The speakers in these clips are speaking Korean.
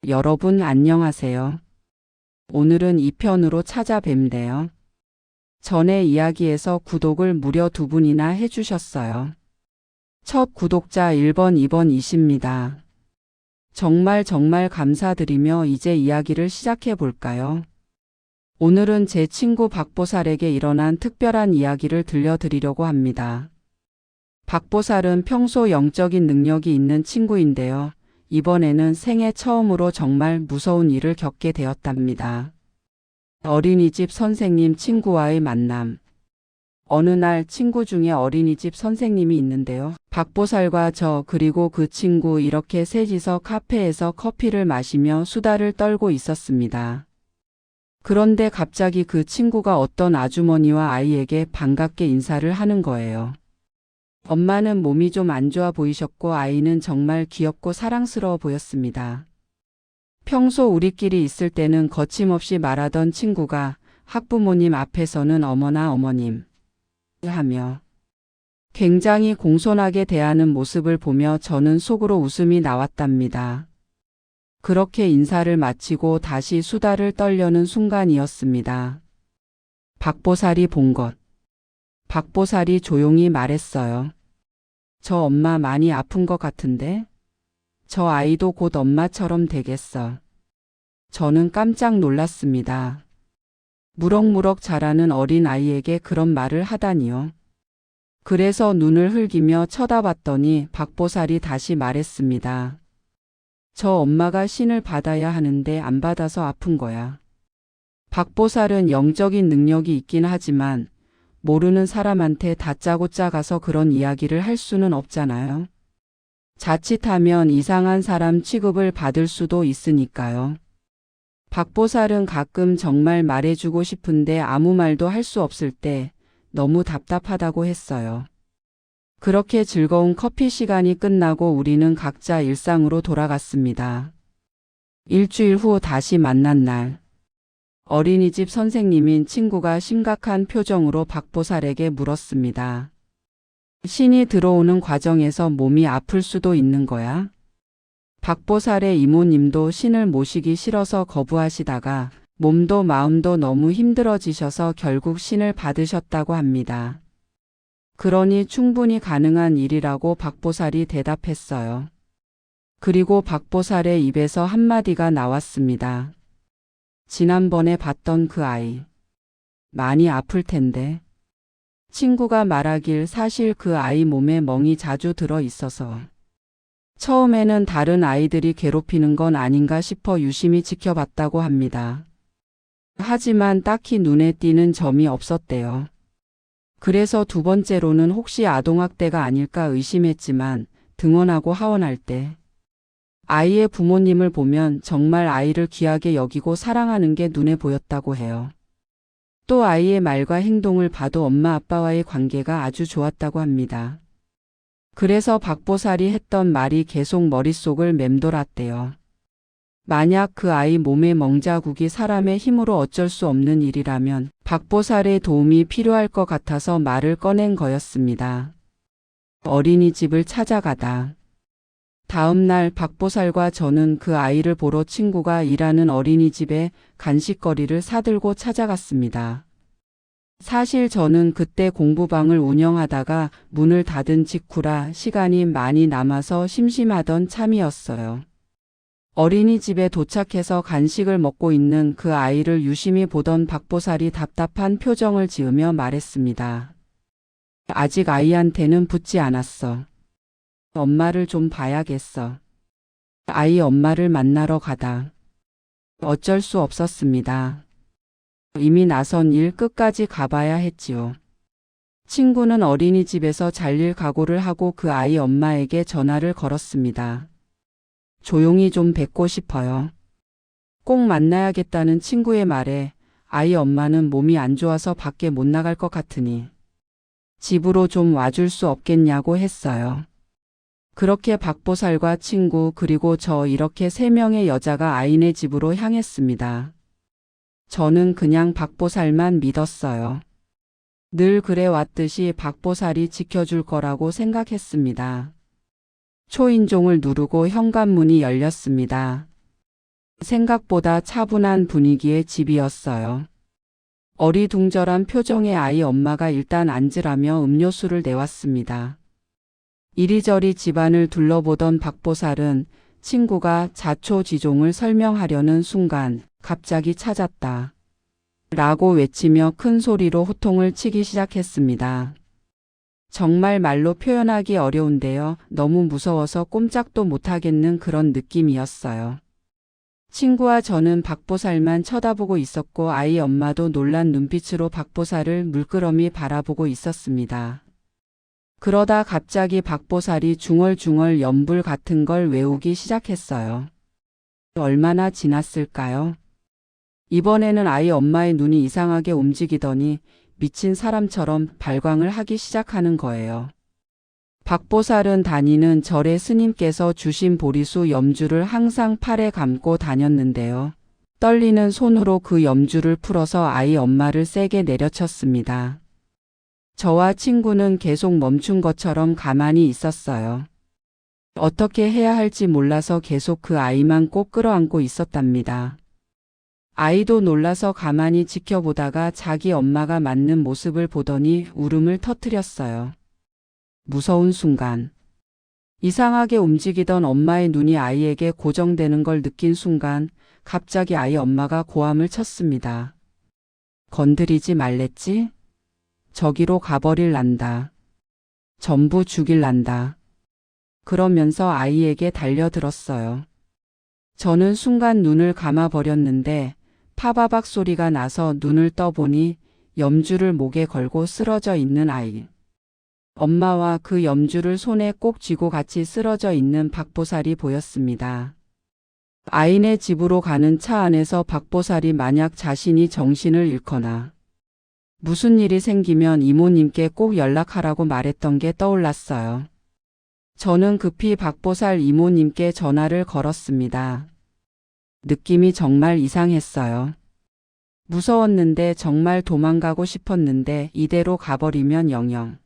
여러분 안녕하세요. 오늘은 2편으로 찾아뵙네요. 전에 이야기에서 구독을 무려 2분이나 해주셨어요. 첫 구독자 1번, 2번이십니다. 정말 감사드리며 이제 이야기를 시작해 볼까요? 오늘은 제 친구 박보살에게 일어난 특별한 이야기를 들려드리려고 합니다. 박보살은 평소 영적인 능력이 있는 친구인데요. 이번에는 생애 처음으로 정말 무서운 일을 겪게 되었답니다. 어린이집 선생님 친구와의 만남. 어느 날 친구 중에 어린이집 선생님이 있는데요. 박보살과 저 그리고 그 친구 이렇게 셋이서 카페에서 커피를 마시며 수다를 떨고 있었습니다. 그런데 갑자기 그 친구가 어떤 아주머니와 아이에게 반갑게 인사를 하는 거예요. 엄마는 몸이 좀 안 좋아 보이셨고 아이는 정말 귀엽고 사랑스러워 보였습니다. 평소 우리끼리 있을 때는 거침없이 말하던 친구가 학부모님 앞에서는 어머나 어머님 하며 굉장히 공손하게 대하는 모습을 보며 저는 속으로 웃음이 나왔답니다. 그렇게 인사를 마치고 다시 수다를 떨려는 순간이었습니다. 박보살이 본 것. 박보살이 조용히 말했어요. 저 엄마 많이 아픈 것 같은데? 저 아이도 곧 엄마처럼 되겠어. 저는 깜짝 놀랐습니다. 무럭무럭 자라는 어린 아이에게 그런 말을 하다니요. 그래서 눈을 흘기며 쳐다봤더니 박보살이 다시 말했습니다. 저 엄마가 신을 받아야 하는데 안 받아서 아픈 거야. 박보살은 영적인 능력이 있긴 하지만 모르는 사람한테 다짜고짜 가서 그런 이야기를 할 수는 없잖아요. 자칫하면 이상한 사람 취급을 받을 수도 있으니까요. 박보살은 가끔 정말 말해주고 싶은데 아무 말도 할 수 없을 때 너무 답답하다고 했어요. 그렇게 즐거운 커피 시간이 끝나고 우리는 각자 일상으로 돌아갔습니다. 일주일 후 다시 만난 날. 어린이집 선생님인 친구가 심각한 표정으로 박보살에게 물었습니다. 신이 들어오는 과정에서 몸이 아플 수도 있는 거야? 박보살의 이모님도 신을 모시기 싫어서 거부하시다가 몸도 마음도 너무 힘들어지셔서 결국 신을 받으셨다고 합니다. 그러니 충분히 가능한 일이라고 박보살이 대답했어요. 그리고 박보살의 입에서 한마디가 나왔습니다. 지난번에 봤던 그 아이. 많이 아플 텐데. 친구가 말하길 사실 그 아이 몸에 멍이 자주 들어 있어서. 처음에는 다른 아이들이 괴롭히는 건 아닌가 싶어 유심히 지켜봤다고 합니다. 하지만 딱히 눈에 띄는 점이 없었대요. 그래서 두 번째로는 혹시 아동학대가 아닐까 의심했지만 등원하고 하원할 때 아이의 부모님을 보면 정말 아이를 귀하게 여기고 사랑하는 게 눈에 보였다고 해요. 또 아이의 말과 행동을 봐도 엄마 아빠와의 관계가 아주 좋았다고 합니다. 그래서 박보살이 했던 말이 계속 머릿속을 맴돌았대요. 만약 그 아이 몸의 멍자국이 사람의 힘으로 어쩔 수 없는 일이라면 박보살의 도움이 필요할 것 같아서 말을 꺼낸 거였습니다. 어린이집을 찾아가다. 다음 날 박보살과 저는 그 아이를 보러 친구가 일하는 어린이집에 간식거리를 사들고 찾아갔습니다. 사실 저는 그때 공부방을 운영하다가 문을 닫은 직후라 시간이 많이 남아서 심심하던 참이었어요. 어린이집에 도착해서 간식을 먹고 있는 그 아이를 유심히 보던 박보살이 답답한 표정을 지으며 말했습니다. 아직 아이한테는 붙지 않았어. 엄마를 좀 봐야겠어. 아이 엄마를 만나러 가다. 어쩔 수 없었습니다. 이미 나선 일 끝까지 가봐야 했지요. 친구는 어린이집에서 잘릴 각오를 하고 그 아이 엄마에게 전화를 걸었습니다. 조용히 좀 뵙고 싶어요. 꼭 만나야겠다는 친구의 말에 아이 엄마는 몸이 안 좋아서 밖에 못 나갈 것 같으니 집으로 좀 와줄 수 없겠냐고 했어요. 그렇게 박보살과 친구 그리고 저 이렇게 3명의 여자가 아이네 집으로 향했습니다. 저는 그냥 박보살만 믿었어요. 늘 그래왔듯이 박보살이 지켜줄 거라고 생각했습니다. 초인종을 누르고 현관문이 열렸습니다. 생각보다 차분한 분위기의 집이었어요. 어리둥절한 표정의 아이 엄마가 일단 앉으라며 음료수를 내왔습니다. 이리저리 집안을 둘러보던 박보살은 친구가 자초지종을 설명하려는 순간 갑자기 찾았다 라고 외치며 큰 소리로 호통을 치기 시작했습니다. 정말 말로 표현하기 어려운데요. 너무 무서워서 꼼짝도 못하겠는 그런 느낌이었어요. 친구와 저는 박보살만 쳐다보고 있었고 아이 엄마도 놀란 눈빛으로 박보살을 물끄러미 바라보고 있었습니다. 그러다 갑자기 박보살이 중얼중얼 연불 같은 걸 외우기 시작했어요. 얼마나 지났을까요? 이번에는 아이 엄마의 눈이 이상하게 움직이더니 미친 사람처럼 발광을 하기 시작하는 거예요. 박보살은 다니는 절의 스님께서 주신 보리수 염주를 항상 팔에 감고 다녔는데요. 떨리는 손으로 그 염주를 풀어서 아이 엄마를 세게 내려쳤습니다. 저와 친구는 계속 멈춘 것처럼 가만히 있었어요. 어떻게 해야 할지 몰라서 계속 그 아이만 꼭 끌어안고 있었답니다. 아이도 놀라서 가만히 지켜보다가 자기 엄마가 맞는 모습을 보더니 울음을 터뜨렸어요. 무서운 순간. 이상하게 움직이던 엄마의 눈이 아이에게 고정되는 걸 느낀 순간 갑자기 아이 엄마가 고함을 쳤습니다. 건드리지 말랬지? 저기로 가버릴란다. 전부 죽일란다. 그러면서 아이에게 달려들었어요. 저는 순간 눈을 감아버렸는데 파바박 소리가 나서 눈을 떠보니 염주를 목에 걸고 쓰러져 있는 아이. 엄마와 그 염주를 손에 꼭 쥐고 같이 쓰러져 있는 박보살이 보였습니다. 아이네 집으로 가는 차 안에서 박보살이 만약 자신이 정신을 잃거나 무슨 일이 생기면 이모님께 꼭 연락하라고 말했던 게 떠올랐어요. 저는 급히 박보살 이모님께 전화를 걸었습니다. 느낌이 정말 이상했어요. 무서웠는데 정말 도망가고 싶었는데 이대로 가버리면 영영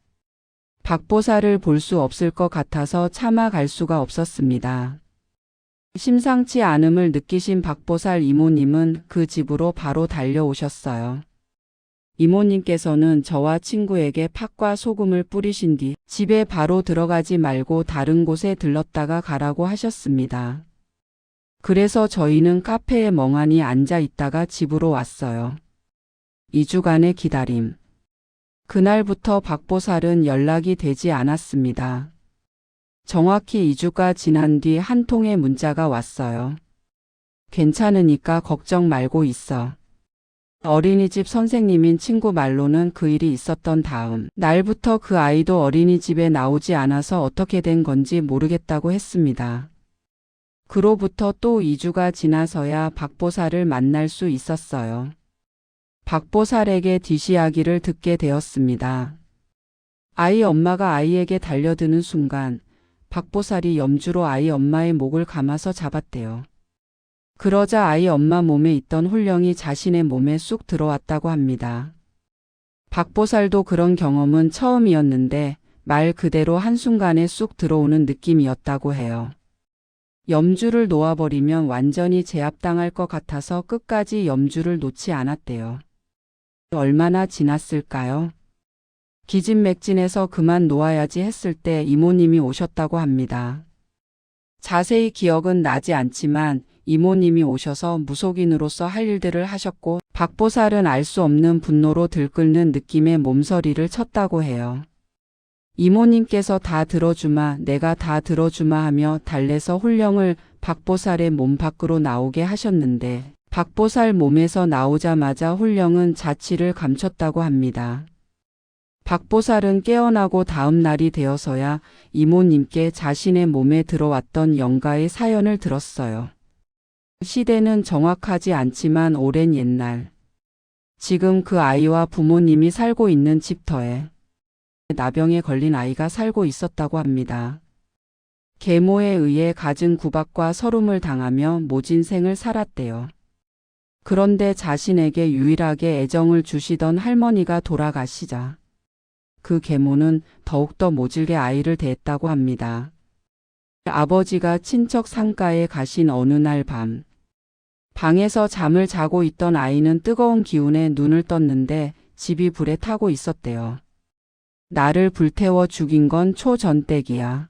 박보살을 볼 수 없을 것 같아서 차마 갈 수가 없었습니다. 심상치 않음을 느끼신 박보살 이모님은 그 집으로 바로 달려오셨어요. 이모님께서는 저와 친구에게 팥과 소금을 뿌리신 뒤 집에 바로 들어가지 말고 다른 곳에 들렀다가 가라고 하셨습니다. 그래서 저희는 카페에 멍하니 앉아 있다가 집으로 왔어요. 2주간의 기다림. 그날부터 박보살은 연락이 되지 않았습니다. 정확히 2주가 지난 뒤 한 통의 문자가 왔어요. 괜찮으니까 걱정 말고 있어. 어린이집 선생님인 친구 말로는 그 일이 있었던 다음 날부터 그 아이도 어린이집에 나오지 않아서 어떻게 된 건지 모르겠다고 했습니다. 그로부터 또 2주가 지나서야 박보살을 만날 수 있었어요. 박보살에게 뒷이야기를 듣게 되었습니다. 아이 엄마가 아이에게 달려드는 순간 박보살이 염주로 아이 엄마의 목을 감아서 잡았대요. 그러자 아이 엄마 몸에 있던 홀령이 자신의 몸에 쑥 들어왔다고 합니다. 박보살도 그런 경험은 처음이었는데 말 그대로 한순간에 쑥 들어오는 느낌이었다고 해요. 염주를 놓아버리면 완전히 제압당할 것 같아서 끝까지 염주를 놓지 않았대요. 얼마나 지났을까요? 기진맥진해서 그만 놓아야지 했을 때 이모님이 오셨다고 합니다. 자세히 기억은 나지 않지만 이모님이 오셔서 무속인으로서 할 일들을 하셨고 박보살은 알 수 없는 분노로 들끓는 느낌의 몸서리를 쳤다고 해요. 이모님께서 다 들어주마, 내가 다 들어주마 하며 달래서 홀령을 박보살의 몸 밖으로 나오게 하셨는데 박보살 몸에서 나오자마자 홀령은 자취를 감췄다고 합니다. 박보살은 깨어나고 다음 날이 되어서야 이모님께 자신의 몸에 들어왔던 영가의 사연을 들었어요. 시대는 정확하지 않지만 오랜 옛날. 지금 그 아이와 부모님이 살고 있는 집터에 나병에 걸린 아이가 살고 있었다고 합니다. 계모에 의해 갖은 구박과 서름을 당하며 모진 생을 살았대요. 그런데 자신에게 유일하게 애정을 주시던 할머니가 돌아가시자 그 계모는 더욱더 모질게 아이를 대했다고 합니다. 아버지가 친척 상가에 가신 어느 날 밤 방에서 잠을 자고 있던 아이는 뜨거운 기운에 눈을 떴는데 집이 불에 타고 있었대요. 나를 불태워 죽인 건 초전댁이야.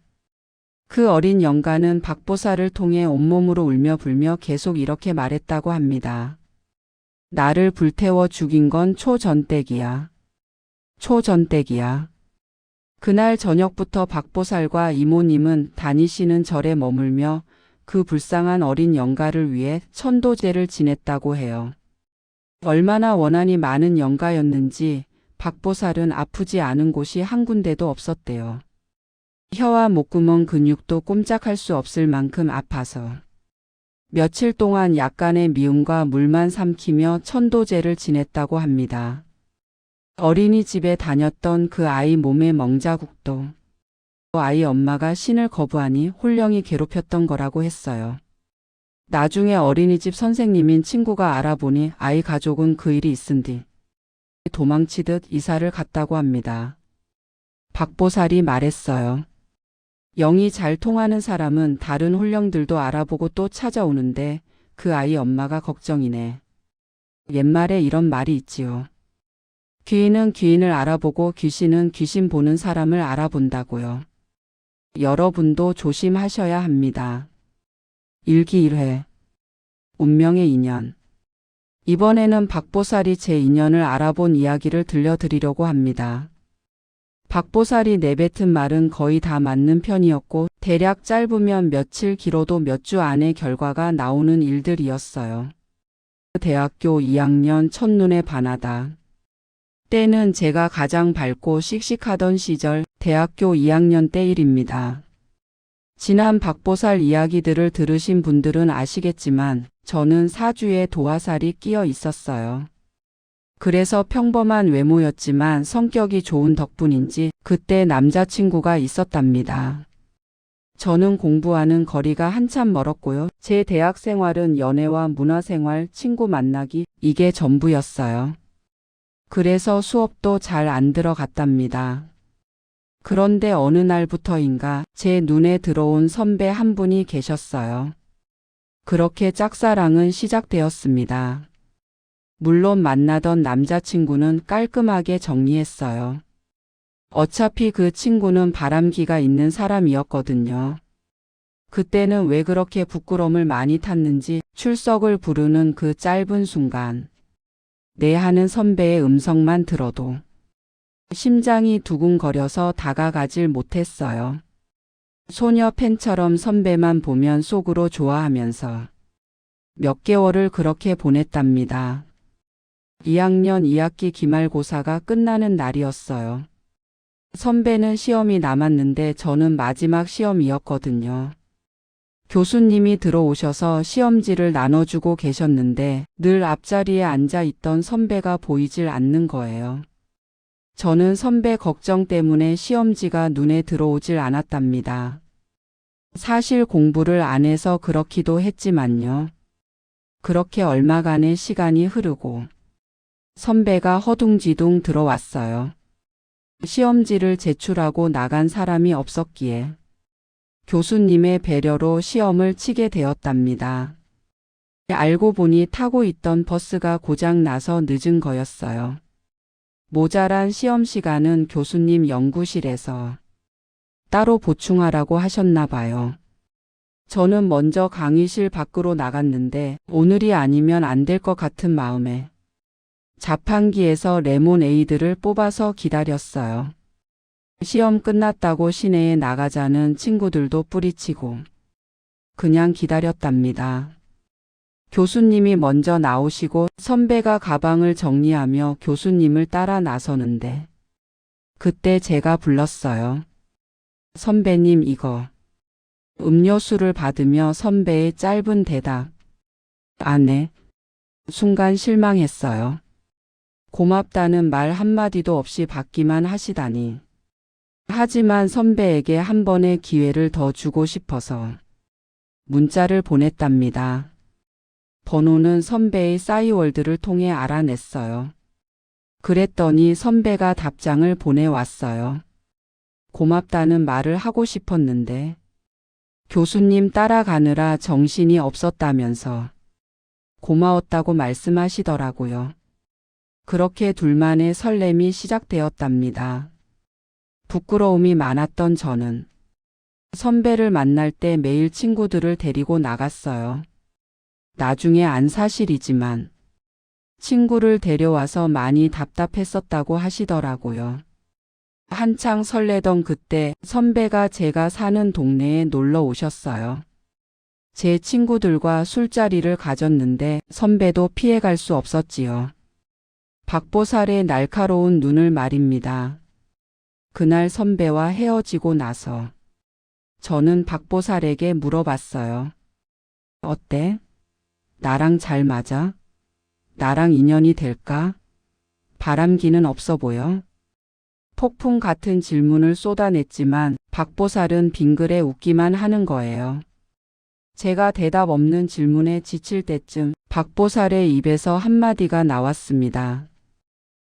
그 어린 영가는 박보살을 통해 온몸으로 울며 불며 계속 이렇게 말했다고 합니다. 나를 불태워 죽인 건 초전댁이야. 초전댁이야. 그날 저녁부터 박보살과 이모님은 다니시는 절에 머물며 그 불쌍한 어린 영가를 위해 천도제를 지냈다고 해요. 얼마나 원한이 많은 영가였는지 박보살은 아프지 않은 곳이 한 군데도 없었대요. 혀와 목구멍 근육도 꼼짝할 수 없을 만큼 아파서 며칠 동안 약간의 미움과 물만 삼키며 천도제를 지냈다고 합니다. 어린이집에 다녔던 그 아이 몸의 멍자국도 아이 엄마가 신을 거부하니 홀령이 괴롭혔던 거라고 했어요. 나중에 어린이집 선생님인 친구가 알아보니 아이 가족은 그 일이 있은 뒤 도망치듯 이사를 갔다고 합니다. 박보살이 말했어요. 영이 잘 통하는 사람은 다른 홀령들도 알아보고 또 찾아오는데 그 아이 엄마가 걱정이네. 옛말에 이런 말이 있지요. 귀인은 귀인을 알아보고 귀신은 귀신 보는 사람을 알아본다고요. 여러분도 조심하셔야 합니다. 일기 1회 운명의 인연. 이번에는 박보살이 제 인연을 알아본 이야기를 들려드리려고 합니다. 박보살이 내뱉은 말은 거의 다 맞는 편이었고 대략 짧으면 며칠 길어도 몇 주 안에 결과가 나오는 일들이었어요. 대학교 2학년 첫눈에 반하다. 때는 제가 가장 밝고 씩씩하던 시절 대학교 2학년 때 일입니다. 지난 박보살 이야기들을 들으신 분들은 아시겠지만 저는 사주에 도화살이 끼어 있었어요. 그래서 평범한 외모였지만 성격이 좋은 덕분인지 그때 남자친구가 있었답니다. 저는 공부하는 거리가 한참 멀었고요. 제 대학 생활은 연애와 문화생활, 친구 만나기 이게 전부였어요. 그래서 수업도 잘 안 들어갔답니다. 그런데 어느 날부터인가 제 눈에 들어온 선배 한 분이 계셨어요. 그렇게 짝사랑은 시작되었습니다. 물론 만나던 남자친구는 깔끔하게 정리했어요. 어차피 그 친구는 바람기가 있는 사람이었거든요. 그때는 왜 그렇게 부끄러움을 많이 탔는지 출석을 부르는 그 짧은 순간 네 하는 선배의 음성만 들어도 심장이 두근거려서 다가가질 못했어요. 소녀 팬처럼 선배만 보면 속으로 좋아하면서 몇 개월을 그렇게 보냈답니다. 2학년 2학기 기말고사가 끝나는 날이었어요. 선배는 시험이 남았는데 저는 마지막 시험이었거든요. 교수님이 들어오셔서 시험지를 나눠주고 계셨는데 늘 앞자리에 앉아 있던 선배가 보이질 않는 거예요. 저는 선배 걱정 때문에 시험지가 눈에 들어오질 않았답니다. 사실 공부를 안 해서 그렇기도 했지만요. 그렇게 얼마간의 시간이 흐르고 선배가 허둥지둥 들어왔어요. 시험지를 제출하고 나간 사람이 없었기에 교수님의 배려로 시험을 치게 되었답니다. 알고 보니 타고 있던 버스가 고장 나서 늦은 거였어요. 모자란 시험 시간은 교수님 연구실에서 따로 보충하라고 하셨나 봐요. 저는 먼저 강의실 밖으로 나갔는데 오늘이 아니면 안 될 것 같은 마음에 자판기에서 레모네이드를 뽑아서 기다렸어요. 시험 끝났다고 시내에 나가자는 친구들도 뿌리치고 그냥 기다렸답니다. 교수님이 먼저 나오시고 선배가 가방을 정리하며 교수님을 따라 나서는데 그때 제가 불렀어요. 선배님 이거. 음료수를 받으며 선배의 짧은 대답. 안 해. 순간 실망했어요. 고맙다는 말 한마디도 없이 받기만 하시다니. 하지만 선배에게 한 번의 기회를 더 주고 싶어서 문자를 보냈답니다. 번호는 선배의 싸이월드를 통해 알아냈어요. 그랬더니 선배가 답장을 보내왔어요. 고맙다는 말을 하고 싶었는데 교수님 따라가느라 정신이 없었다면서 고마웠다고 말씀하시더라고요. 그렇게 둘만의 설렘이 시작되었답니다. 부끄러움이 많았던 저는 선배를 만날 때 매일 친구들을 데리고 나갔어요. 나중에 안 사실이지만 친구를 데려와서 많이 답답했었다고 하시더라고요. 한창 설레던 그때 선배가 제가 사는 동네에 놀러 오셨어요. 제 친구들과 술자리를 가졌는데 선배도 피해갈 수 없었지요. 박보살의 날카로운 눈을 말입니다. 그날 선배와 헤어지고 나서 저는 박보살에게 물어봤어요. 어때? 나랑 잘 맞아? 나랑 인연이 될까? 바람기는 없어 보여? 폭풍 같은 질문을 쏟아냈지만 박보살은 빙그레 웃기만 하는 거예요. 제가 대답 없는 질문에 지칠 때쯤 박보살의 입에서 한마디가 나왔습니다.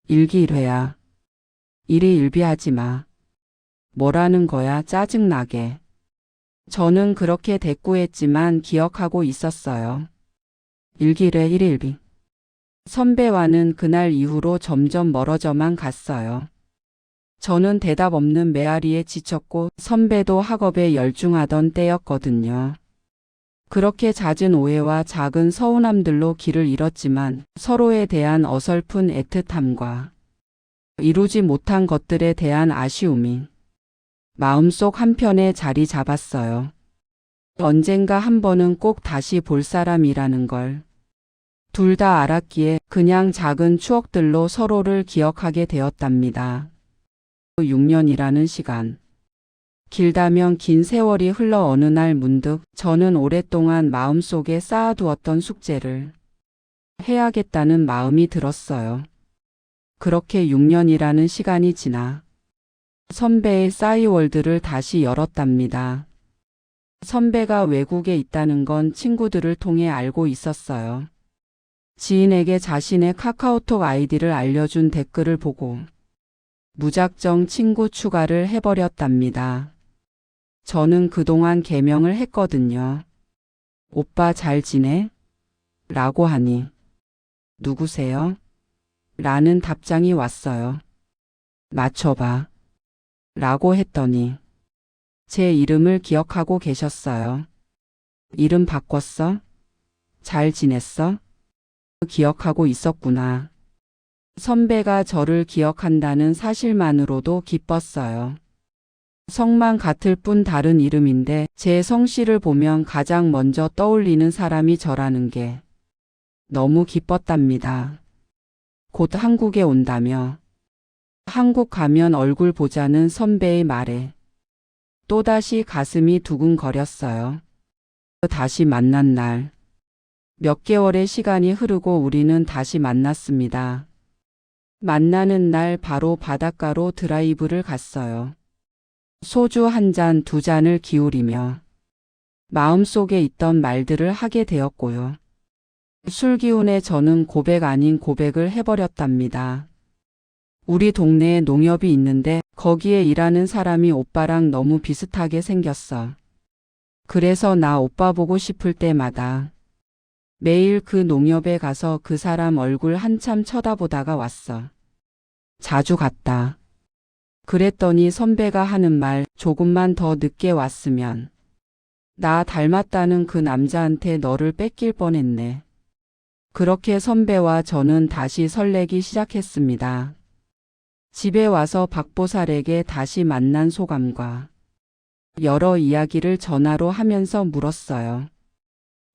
일기일회야. 일희일비하지 마. 뭐라는 거야 짜증나게. 저는 그렇게 대꾸했지만 기억하고 있었어요. 일기일회 일희일비. 선배와는 그날 이후로 점점 멀어져만 갔어요. 저는 대답 없는 메아리에 지쳤고 선배도 학업에 열중하던 때였거든요. 그렇게 잦은 오해와 작은 서운함들로 길을 잃었지만 서로에 대한 어설픈 애틋함과 이루지 못한 것들에 대한 아쉬움이 마음속 한편에 자리 잡았어요. 언젠가 한 번은 꼭 다시 볼 사람이라는 걸 둘 다 알았기에 그냥 작은 추억들로 서로를 기억하게 되었답니다. 6년이라는 시간. 길다면 긴 세월이 흘러 어느 날 문득 저는 오랫동안 마음속에 쌓아두었던 숙제를 해야겠다는 마음이 들었어요. 그렇게 6년이라는 시간이 지나 선배의 싸이월드를 다시 열었답니다. 선배가 외국에 있다는 건 친구들을 통해 알고 있었어요. 지인에게 자신의 카카오톡 아이디를 알려준 댓글을 보고 무작정 친구 추가를 해버렸답니다. 저는 그동안 개명을 했거든요. 오빠 잘 지내? 라고 하니 누구세요? 라는 답장이 왔어요. 맞춰봐. 라고 했더니 제 이름을 기억하고 계셨어요. 이름 바꿨어? 잘 지냈어? 기억하고 있었구나. 선배가 저를 기억한다는 사실만으로도 기뻤어요. 성만 같을 뿐 다른 이름인데 제 성씨를 보면 가장 먼저 떠올리는 사람이 저라는 게 너무 기뻤답니다. 곧 한국에 온다며 한국 가면 얼굴 보자는 선배의 말에 또다시 가슴이 두근거렸어요. 다시 만난 날. 몇 개월의 시간이 흐르고 우리는 다시 만났습니다. 만나는 날 바로 바닷가로 드라이브를 갔어요. 소주 한 잔, 두 잔을 기울이며 마음속에 있던 말들을 하게 되었고요. 술 기운에 저는 고백 아닌 고백을 해버렸답니다. 우리 동네에 농협이 있는데 거기에 일하는 사람이 오빠랑 너무 비슷하게 생겼어. 그래서 나 오빠 보고 싶을 때마다 매일 그 농협에 가서 그 사람 얼굴 한참 쳐다보다가 왔어. 자주 갔다. 그랬더니 선배가 하는 말 조금만 더 늦게 왔으면 나 닮았다는 그 남자한테 너를 뺏길 뻔했네. 그렇게 선배와 저는 다시 설레기 시작했습니다. 집에 와서 박보살에게 다시 만난 소감과 여러 이야기를 전화로 하면서 물었어요.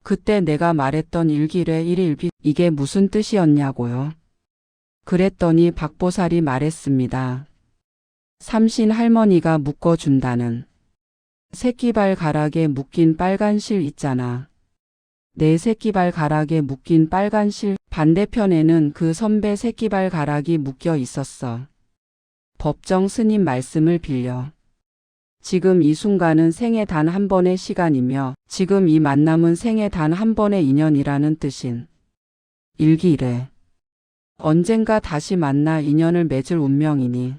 그때 내가 말했던 일기래 일일비 이게 무슨 뜻이었냐고요. 그랬더니 박보살이 말했습니다. 삼신 할머니가 묶어준다는 새끼발가락에 묶인 빨간 실 있잖아. 내 새끼발가락에 묶인 빨간 실 반대편에는 그 선배 새끼발가락이 묶여 있었어. 법정 스님 말씀을 빌려. 지금 이 순간은 생애 단 한 번의 시간이며 지금 이 만남은 생애 단 한 번의 인연이라는 뜻인 일기이래. 언젠가 다시 만나 인연을 맺을 운명이니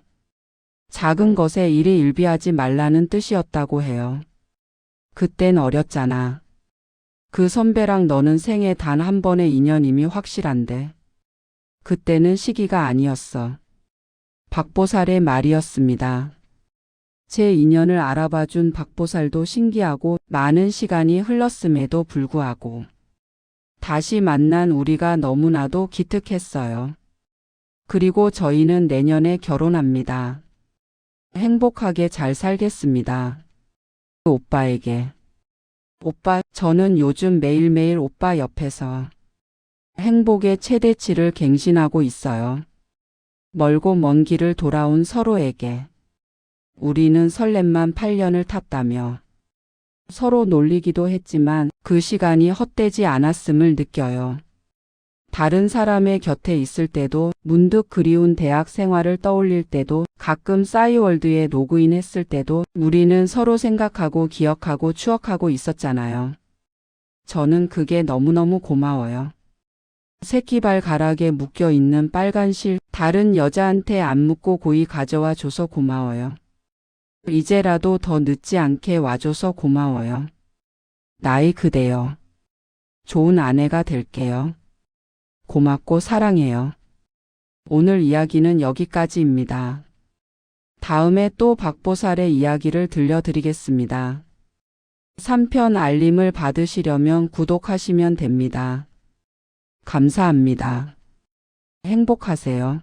작은 것에 일희일비하지 말라는 뜻이었다고 해요. 그땐 어렸잖아. 그 선배랑 너는 생애 단 한 번의 인연임이 확실한데. 그때는 시기가 아니었어. 박보살의 말이었습니다. 제 인연을 알아봐준 박보살도 신기하고 많은 시간이 흘렀음에도 불구하고 다시 만난 우리가 너무나도 기특했어요. 그리고 저희는 내년에 결혼합니다. 행복하게 잘 살겠습니다. 오빠에게. 오빠, 저는 요즘 매일매일 오빠 옆에서 행복의 최대치를 갱신하고 있어요. 멀고 먼 길을 돌아온 서로에게. 우리는 설렘만 8년을 탔다며. 서로 놀리기도 했지만 그 시간이 헛되지 않았음을 느껴요. 다른 사람의 곁에 있을 때도, 문득 그리운 대학 생활을 떠올릴 때도, 가끔 싸이월드에 로그인 했을 때도 우리는 서로 생각하고 기억하고 추억하고 있었잖아요. 저는 그게 너무너무 고마워요. 새끼발가락에 묶여있는 빨간 실, 다른 여자한테 안 묻고 고이 가져와 줘서 고마워요. 이제라도 더 늦지 않게 와줘서 고마워요. 나의 그대여. 좋은 아내가 될게요. 고맙고 사랑해요. 오늘 이야기는 여기까지입니다. 다음에 또 박보살의 이야기를 들려드리겠습니다. 3편 알림을 받으시려면 구독하시면 됩니다. 감사합니다. 행복하세요.